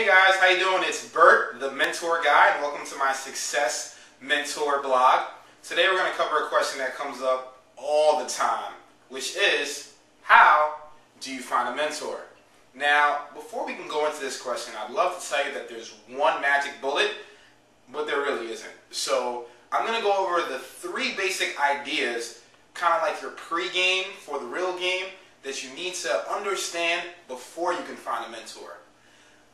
Hey guys, how you doing? It's Bert, the Mentor Guy, and welcome to my Success Mentor blog. Today we're going to cover a question that comes up all the time, which is, how do you find a mentor? Now, before we can go into this question, I'd love to tell you that there's one magic bullet, but there really isn't. So I'm going to go over the three basic ideas, kind of like your pre-game for the real game, that you need to understand before you can find a mentor.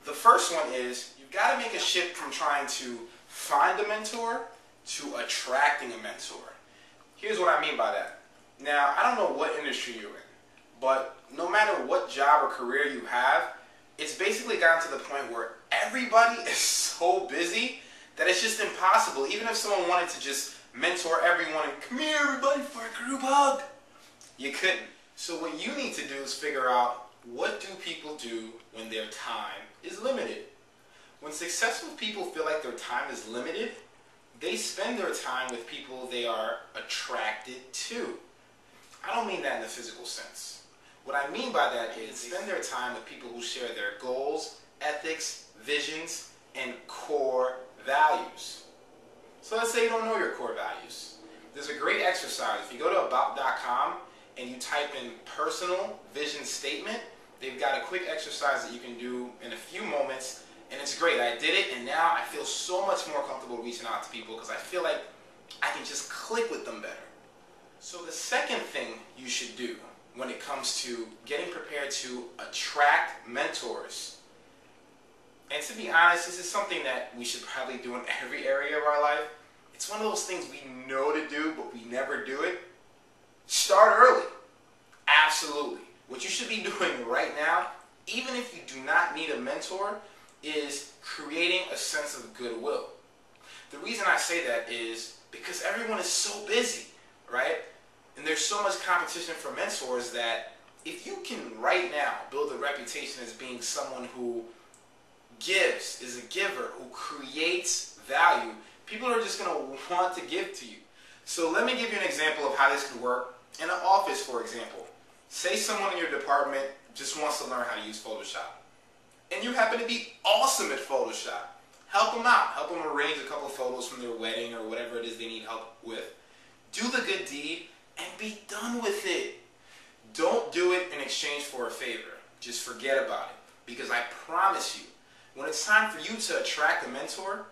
The first one is, you've got to make a shift from trying to find a mentor to attracting a mentor. Here's what I mean by that. Now, I don't know what industry you're in, but no matter what job or career you have, it's basically gotten to the point where everybody is so busy that it's just impossible. Even if someone wanted to just mentor everyone and come here everybody for a group hug, you couldn't. So what you need to do is figure out, what do people do when their time is limited? When successful people feel like their time is limited, they spend their time with people they are attracted to. I don't mean that in the physical sense. What I mean by that is, they spend their time with people who share their goals, ethics, visions, and core values. So let's say you don't know your core values. There's a great exercise. If you go to about.com and you type in personal vision statement, they've got a quick exercise that you can do in a few moments, and it's great. I did it, and now I feel so much more comfortable reaching out to people because I feel like I can just click with them better. So the second thing you should do when it comes to getting prepared to attract mentors, and to be honest, this is something that we should probably do in every area of our life. It's one of those things we know to do, but we never do it. Start early. Absolutely. What you should be doing right now, even if you do not need a mentor, is creating a sense of goodwill. The reason I say that is because everyone is so busy, right? And there's so much competition for mentors that if you can right now build a reputation as being someone who gives, is a giver, who creates value, people are just going to want to give to you. So let me give you an example of how this can work in an office, for example. Say someone in your department just wants to learn how to use Photoshop, and you happen to be awesome at Photoshop. Help them out. Help them arrange a couple photos from their wedding or whatever it is they need help with. Do the good deed and be done with it. Don't do it in exchange for a favor. Just forget about it, because I promise you, when it's time for you to attract a mentor,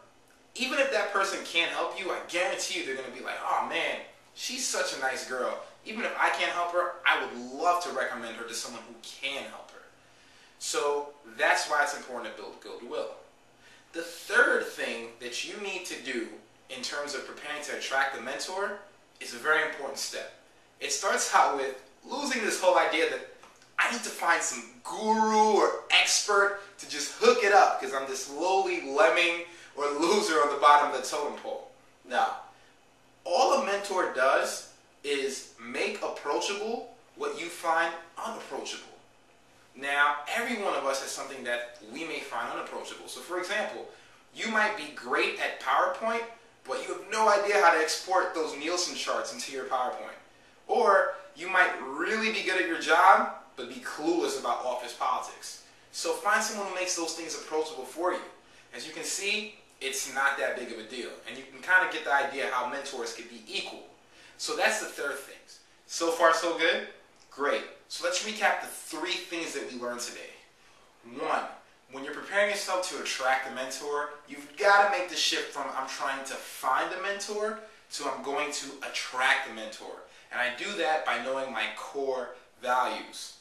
even if that person can't help you, I guarantee you they're going to be like, oh man, she's such a nice girl. Even if I can't help her, I would love to recommend her to someone who can help her. So that's why it's important to build goodwill. The third thing that you need to do in terms of preparing to attract a mentor is a very important step. It starts out with losing this whole idea that I need to find some guru or expert to just hook it up because I'm this lowly lemming or loser on the bottom of the totem pole. No. All a mentor does is make approachable what you find unapproachable. Now, every one of us has something that we may find unapproachable. So for example, you might be great at PowerPoint, but you have no idea how to export those Nielsen charts into your PowerPoint. Or you might really be good at your job, but be clueless about office politics. So find someone who makes those things approachable for you. As you can see, it's not that big of a deal. And you can kind of get the idea how mentors can be equal. So that's the third thing. So far, so good? Great. So let's recap the three things that we learned today. One, when you're preparing yourself to attract a mentor, you've got to make the shift from I'm trying to find a mentor to I'm going to attract a mentor. And I do that by knowing my core values.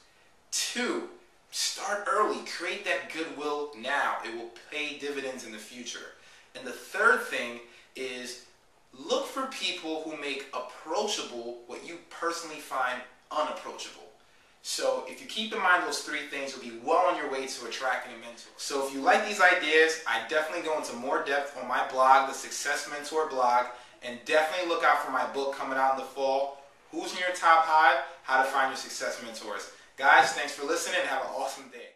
Two, start early. Create that goodwill now. It will pay dividends in the future. And the third thing is, look for people who make approachable what you personally find unapproachable. So if you keep in mind those three things, you'll be well on your way to attracting a mentor. So if you like these ideas, I definitely go into more depth on my blog, the Success Mentor blog, and definitely look out for my book coming out in the fall, Who's in Your Top Hive? How to Find Your Success Mentors. Guys, thanks for listening and have an awesome day.